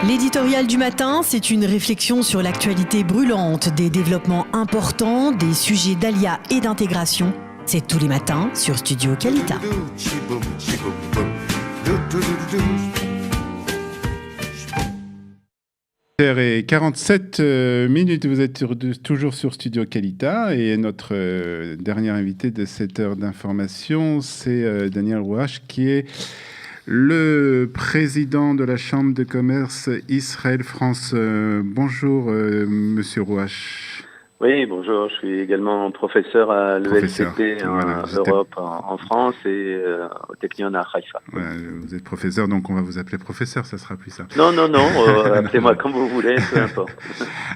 L'éditorial du matin, c'est une réflexion sur l'actualité brûlante, des développements importants, des sujets d'ALIA et d'intégration. C'est tous les matins sur Studio Qualita. Et 47 minutes, vous êtes toujours sur Studio Qualita et notre dernier invité de cette heure d'information, c'est Daniel Rouache qui est le président de la Chambre de commerce Israël-France. Bonjour, monsieur Rouache. Oui, bonjour. Je suis également professeur à l'ELCT Europe en France et au Technion à Haïfa. Voilà, vous êtes professeur, donc on va vous appeler professeur, ça sera plus simple. Non, appelez-moi comme vous voulez, peu importe.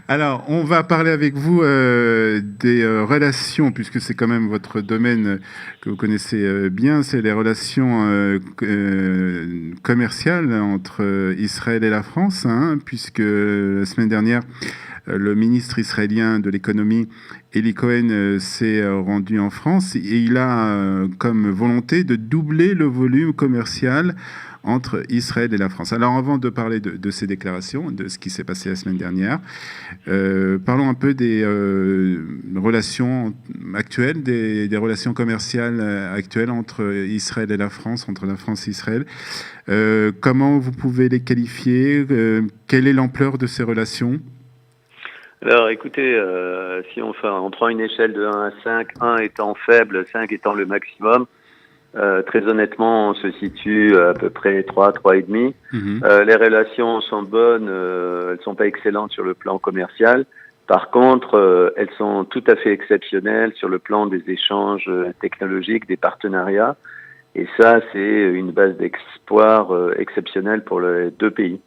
Alors, on va parler avec vous des relations, puisque c'est quand même votre domaine que vous connaissez bien, c'est les relations commerciales entre Israël et la France, puisque la semaine dernière, le ministre israélien de l'économie, Eli Cohen, s'est rendu en France et il a comme volonté de doubler le volume commercial entre Israël et la France. Alors avant de parler de ces déclarations, de ce qui s'est passé la semaine dernière, parlons un peu des relations actuelles, des relations commerciales actuelles entre Israël et la France, entre la France et Israël. Comment vous pouvez les qualifier? Quelle est l'ampleur de ces relations? Alors écoutez, si on prend une échelle de 1 à 5, 1 étant faible, 5 étant le maximum, très honnêtement, on se situe à peu près 3, 3,5. Les relations sont bonnes, elles sont pas excellentes sur le plan commercial. Par contre, elles sont tout à fait exceptionnelles sur le plan des échanges technologiques, des partenariats. Et ça, c'est une base d'espoir exceptionnelle pour les deux pays.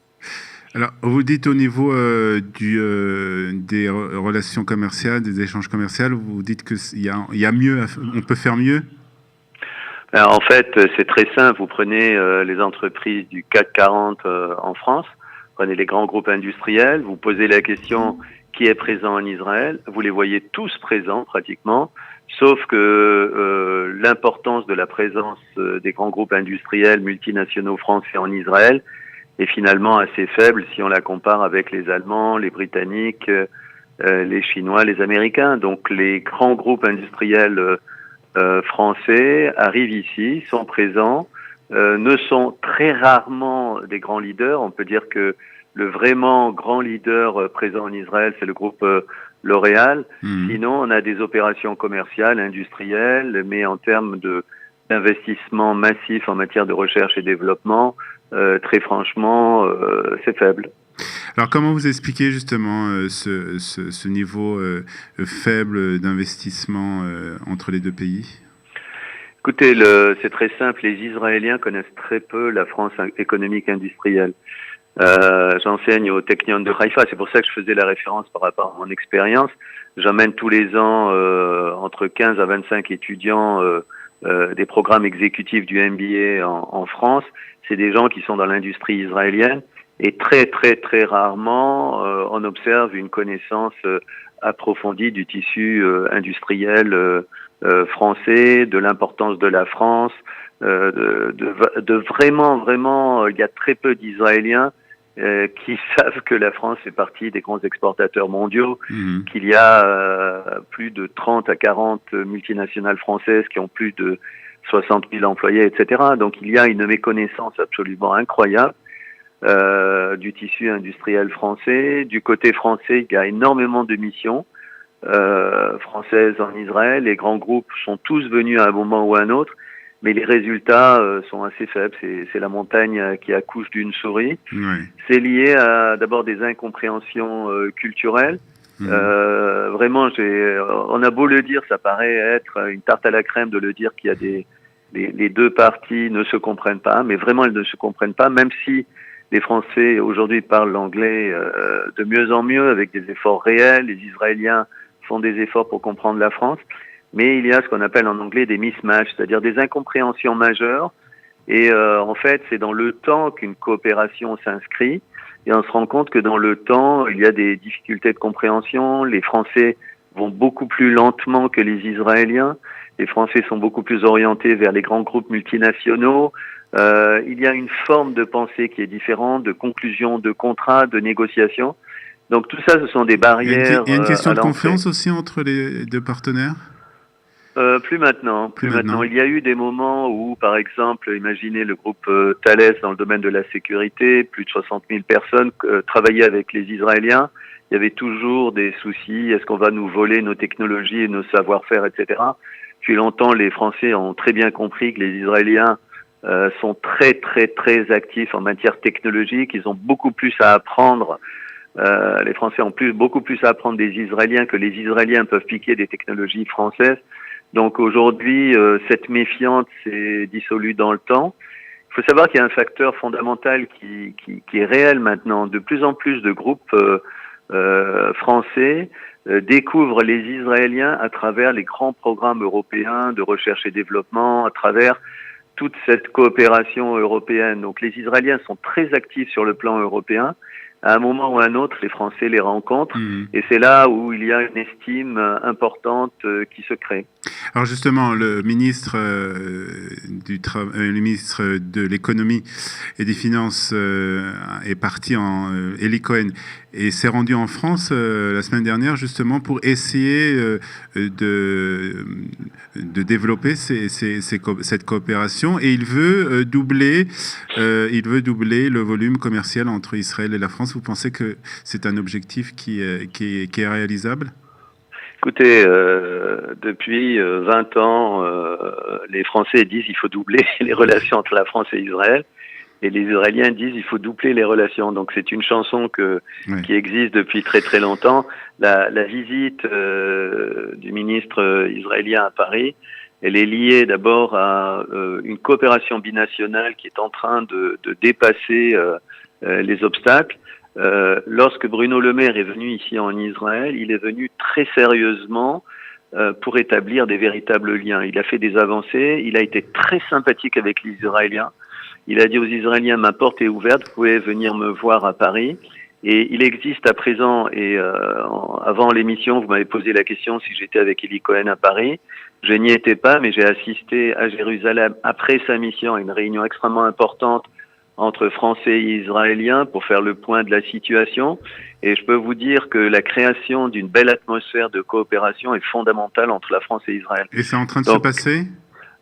Alors, vous dites au niveau des relations commerciales, des échanges commerciaux, vous dites qu'il y a mieux, on peut faire mieux? Alors, en fait, c'est très simple. Vous prenez les entreprises du CAC 40 en France, prenez les grands groupes industriels, vous posez la question qui est présent en Israël, vous les voyez tous présents pratiquement, sauf que l'importance de la présence des grands groupes industriels multinationaux français en Israël est finalement assez faible si on la compare avec les Allemands, les Britanniques, les Chinois, les Américains. Donc les grands groupes industriels français arrivent ici, sont présents, ne sont très rarement des grands leaders. On peut dire que le vraiment grand leader présent en Israël, c'est le groupe L'Oréal. Sinon, on a des opérations commerciales, industrielles, mais en termes d'investissement massif en matière de recherche et développement, très franchement, c'est faible. Alors, comment vous expliquez justement ce niveau faible d'investissement entre les deux pays? Écoutez, c'est très simple. Les Israéliens connaissent très peu la France économique industrielle. J'enseigne au Technion de Haïfa. C'est pour ça que je faisais la référence par rapport à mon expérience. J'emmène tous les ans entre 15 à 25 étudiants des programmes exécutifs du MBA en France. C'est des gens qui sont dans l'industrie israélienne et très très très rarement on observe une connaissance approfondie du tissu industriel français, de l'importance de la France, de vraiment il y a très peu d'Israéliens qui savent que la France fait partie des grands exportateurs mondiaux, qu'il y a plus de 30 à 40 multinationales françaises qui ont plus de 60 000 employés, etc. Donc il y a une méconnaissance absolument incroyable du tissu industriel français. Du côté français, il y a énormément de missions françaises en Israël. Les grands groupes sont tous venus à un moment ou à un autre, mais les résultats sont assez faibles. C'est la montagne qui accouche d'une souris. C'est lié à d'abord des incompréhensions culturelles. Vraiment, on a beau le dire, ça paraît être une tarte à la crème de le dire qu'il y a les deux parties ne se comprennent pas, mais vraiment elles ne se comprennent pas, même si les Français aujourd'hui parlent l'anglais de mieux en mieux avec des efforts réels. Les Israéliens font des efforts pour comprendre la France, mais il y a ce qu'on appelle en anglais des mismatchs, c'est-à-dire des incompréhensions majeures. Et en fait, c'est dans le temps qu'une coopération s'inscrit. Et on se rend compte que dans le temps, il y a des difficultés de compréhension. Les Français vont beaucoup plus lentement que les Israéliens. Les Français sont beaucoup plus orientés vers les grands groupes multinationaux. Il y a une forme de pensée qui est différente, de conclusion de contrats, de négociations. Donc tout ça, ce sont des barrières. Il y a une question à de l'entrée. confiance aussi entre les deux partenaires? Plus maintenant. Il y a eu des moments où, par exemple, imaginez le groupe Thales dans le domaine de la sécurité, plus de 60 000 personnes travaillaient avec les Israéliens. Il y avait toujours des soucis. Est-ce qu'on va nous voler nos technologies et nos savoir-faire, etc. Depuis longtemps, les Français ont très bien compris que les Israéliens sont très, très, très actifs en matière technologique. Ils ont beaucoup plus à apprendre. Les Français ont beaucoup plus à apprendre des Israéliens que les Israéliens peuvent piquer des technologies françaises. Donc aujourd'hui, cette méfiance s'est dissolue dans le temps. Il faut savoir qu'il y a un facteur fondamental qui est réel maintenant. De plus en plus de groupes français découvrent les Israéliens à travers les grands programmes européens de recherche et développement, à travers toute cette coopération européenne. Donc les Israéliens sont très actifs sur le plan européen. À un moment ou à un autre, les Français les rencontrent et c'est là où il y a une estime importante qui se crée. Alors justement, le ministre le ministre de l'économie et des finances est parti Eli Cohen et s'est rendu en France la semaine dernière justement pour essayer de développer cette coopération, et il veut doubler le volume commercial entre Israël et la France. Vous pensez que c'est un objectif qui est réalisable? Écoutez, depuis 20 ans, les Français disent qu'il faut doubler les relations entre la France et Israël, et les Israéliens disent qu'il faut doubler les relations. Donc c'est une chanson qui existe depuis très très longtemps. La visite du ministre israélien à Paris, elle est liée d'abord à une coopération binationale qui est en train de dépasser les obstacles. Lorsque Bruno Le Maire est venu ici en Israël, il est venu très sérieusement pour établir des véritables liens. Il a fait des avancées, il a été très sympathique avec les Israéliens. Il a dit aux Israéliens, ma porte est ouverte, vous pouvez venir me voir à Paris. Et il existe à présent, et avant l'émission, vous m'avez posé la question si j'étais avec Eli Cohen à Paris. Je n'y étais pas, mais j'ai assisté à Jérusalem après sa mission à une réunion extrêmement importante entre Français et Israéliens pour faire le point de la situation. Et je peux vous dire que la création d'une belle atmosphère de coopération est fondamentale entre la France et Israël. Et c'est en train de se passer ?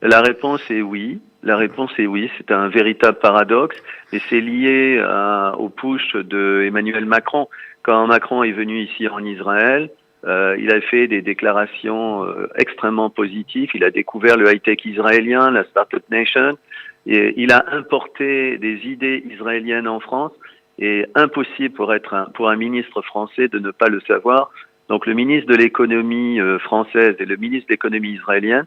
La réponse est oui. La réponse est oui. C'est un véritable paradoxe. Et c'est lié au push de Emmanuel Macron. Quand Macron est venu ici en Israël, il a fait des déclarations extrêmement positives. Il a découvert le high-tech israélien, la Startup Nation. Et il a importé des idées israéliennes en France, et impossible pour un ministre français de ne pas le savoir. Donc le ministre de l'économie française et le ministre de l'économie israélienne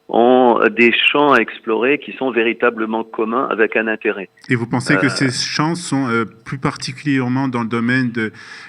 ont des champs à explorer qui sont véritablement communs avec un intérêt. Et vous pensez que ces champs sont plus particulièrement dans le domaine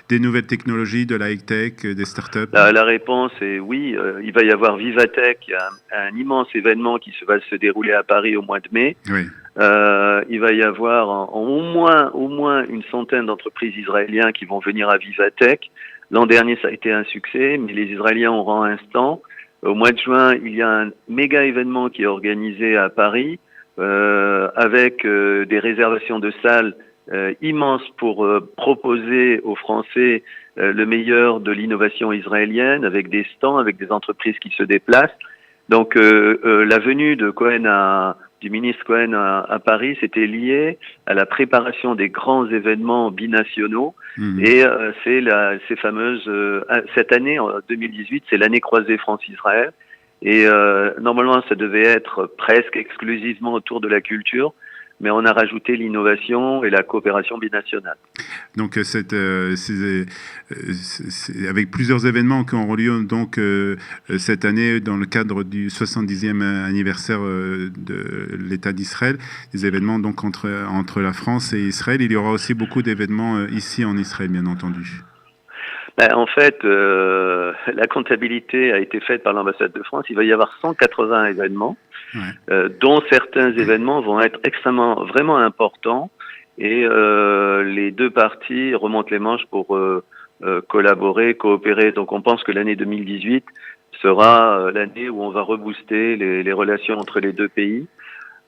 des nouvelles technologies, de la high-tech, des startups? La réponse est oui. Il va y avoir Vivatech, il y a un immense événement qui va se dérouler à Paris au mois de mai. Oui. Il va y avoir au moins une centaine d'entreprises israéliennes qui vont venir à Vivatech. L'an dernier, ça a été un succès, mais les Israéliens auront un stand. Au mois de juin, il y a un méga événement qui est organisé à Paris avec des réservations de salles immenses pour proposer aux Français le meilleur de l'innovation israélienne, avec des stands, avec des entreprises qui se déplacent. Donc la venue du ministre Cohen à Paris, c'était lié à la préparation des grands événements binationaux. Et ces fameuses cette année, en 2018, c'est l'année croisée France-Israël. Et normalement, ça devait être presque exclusivement autour de la culture, mais on a rajouté l'innovation et la coopération binationale. Donc, avec plusieurs événements qui auront lieu donc, cette année dans le cadre du 70e anniversaire de l'État d'Israël, des événements donc entre la France et Israël. Il y aura aussi beaucoup d'événements ici en Israël, bien entendu. En fait, la comptabilité a été faite par l'ambassade de France. Il va y avoir 180 événements, dont certains événements vont être vraiment importants. Et les deux parties remontent les manches pour collaborer, coopérer. Donc on pense que l'année 2018 sera l'année où on va rebooster les relations entre les deux pays.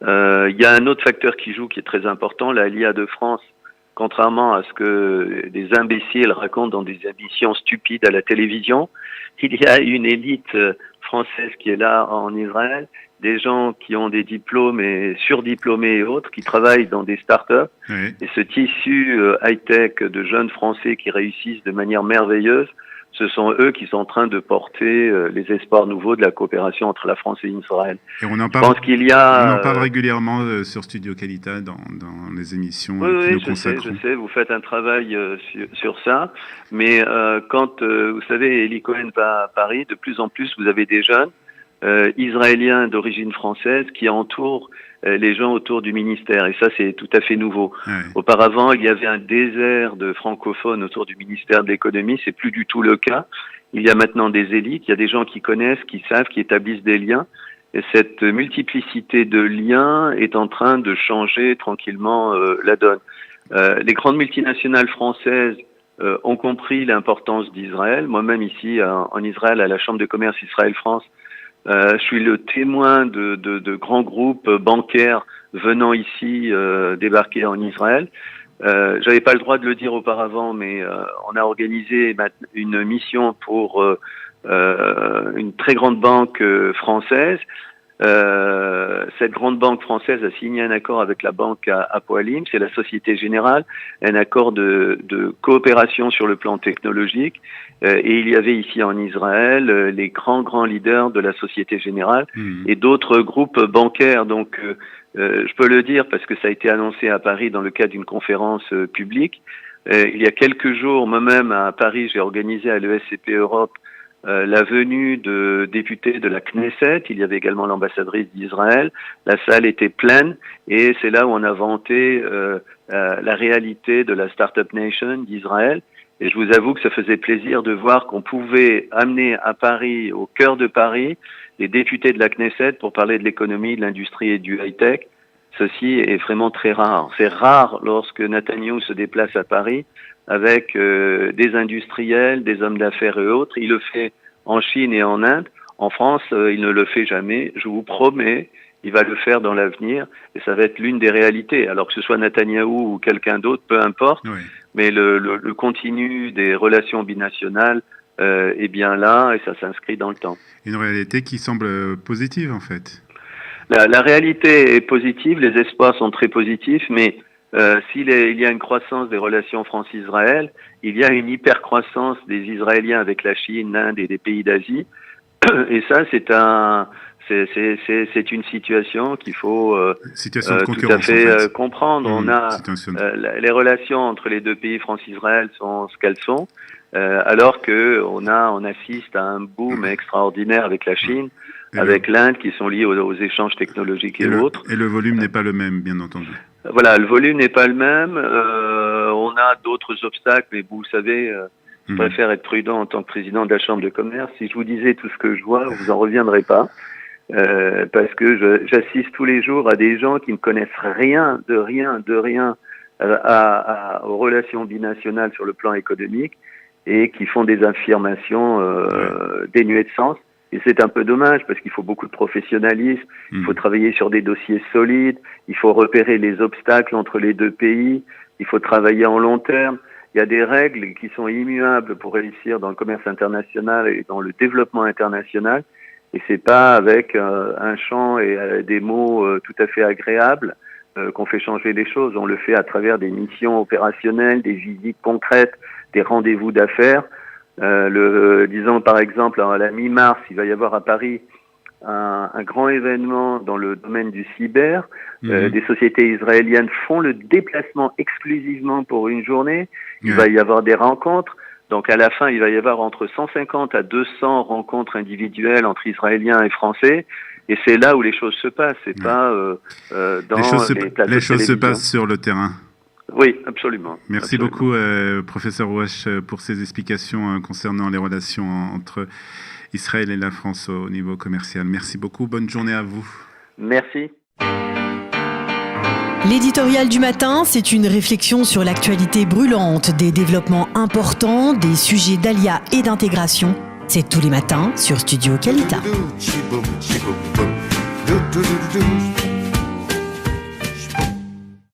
Il y a un autre facteur qui joue qui est très important, la LIA de France. Contrairement à ce que des imbéciles racontent dans des émissions stupides à la télévision, il y a une élite française qui est là en Israël, des gens qui ont des diplômes et surdiplômés et autres, qui travaillent dans des startups. Oui. Et ce tissu high-tech de jeunes Français qui réussissent de manière merveilleuse, ce sont eux qui sont en train de porter les espoirs nouveaux de la coopération entre la France et Israël. Et on en parle, on en parle régulièrement sur Studio Qualita dans les émissions qui nous consacrent. Je sais, vous faites un travail sur ça. Mais quand, vous savez, Eli Cohen va à Paris, de plus en plus, vous avez des jeunes israéliens d'origine française qui entourent les gens autour du ministère. Et ça, c'est tout à fait nouveau. Ouais. Auparavant, il y avait un désert de francophones autour du ministère de l'économie. C'est plus du tout le cas. Il y a maintenant des élites. Il y a des gens qui connaissent, qui savent, qui établissent des liens. Et cette multiplicité de liens est en train de changer tranquillement la donne. Les grandes multinationales françaises ont compris l'importance d'Israël. Moi-même ici, en Israël, à la Chambre de commerce Israël-France, je suis le témoin de grands groupes bancaires venant ici débarquer en Israël. J'avais pas le droit de le dire auparavant, mais on a organisé une mission pour une très grande banque française. Cette grande banque française a signé un accord avec la banque Hapoalim, c'est la Société Générale, un accord de coopération sur le plan technologique. Et il y avait ici en Israël les grands leaders de la Société Générale et d'autres groupes bancaires. Donc, je peux le dire parce que ça a été annoncé à Paris dans le cadre d'une conférence publique. Il y a quelques jours, moi-même à Paris, j'ai organisé à l'ESCP Europe la venue de députés de la Knesset. Il y avait également l'ambassadrice d'Israël. La salle était pleine et c'est là où on a vanté la réalité de la Startup Nation d'Israël. Et je vous avoue que ça faisait plaisir de voir qu'on pouvait amener à Paris, au cœur de Paris, les députés de la Knesset pour parler de l'économie, de l'industrie et du high-tech. Ceci est vraiment très rare. C'est rare lorsque Netanyahou se déplace à Paris avec des industriels, des hommes d'affaires et autres. Il le fait en Chine et en Inde. En France, il ne le fait jamais. Je vous promets, il va le faire dans l'avenir et ça va être l'une des réalités. Alors que ce soit Netanyahou ou quelqu'un d'autre, peu importe. Oui. Mais le continu des relations binationales est bien là et ça s'inscrit dans le temps. Une réalité qui semble positive en fait. La réalité est positive, les espoirs sont très positifs, mais s'il y a une croissance des relations France-Israël, il y a une hyper-croissance des Israéliens avec la Chine, l'Inde et des pays d'Asie. Et ça, c'est une situation qu'il faut tout à fait comprendre. On a les relations entre les deux pays France-Israël sont ce qu'elles sont, alors que on assiste à un boom extraordinaire avec la Chine, avec l'Inde, qui sont liés aux échanges technologiques et autres. Et le volume n'est pas le même, bien entendu. Voilà, le volume n'est pas le même. On a d'autres obstacles, mais vous savez, je préfère être prudent en tant que président de la Chambre de commerce. Si je vous disais tout ce que je vois, vous en reviendrez pas. Parce que j'assiste tous les jours à des gens qui ne connaissent rien aux relations binationales sur le plan économique et qui font des affirmations dénuées de sens. Et c'est un peu dommage parce qu'il faut beaucoup de professionnalisme, il faut travailler sur des dossiers solides, il faut repérer les obstacles entre les deux pays, il faut travailler en long terme. Il y a des règles qui sont immuables pour réussir dans le commerce international et dans le développement international. Et c'est pas avec un chant et des mots tout à fait agréables qu'on fait changer les choses. On le fait à travers des missions opérationnelles, des visites concrètes, des rendez-vous d'affaires. Disons par exemple à la mi-mars, il va y avoir à Paris un grand événement dans le domaine du cyber. Des sociétés israéliennes font le déplacement exclusivement pour une journée. Il va y avoir des rencontres. Donc à la fin, il va y avoir entre 150 à 200 rencontres individuelles entre Israéliens et Français. Et c'est là où les choses se passent. C'est pas dans les plateaux les choses se passent sur le terrain. Oui, absolument. Merci beaucoup, professeur Rouache, pour ces explications concernant les relations entre Israël et la France au niveau commercial. Merci beaucoup. Bonne journée à vous. Merci. L'éditorial du matin, c'est une réflexion sur l'actualité brûlante, des développements importants, des sujets d'ALIA et d'intégration. C'est tous les matins sur Studio Qualita.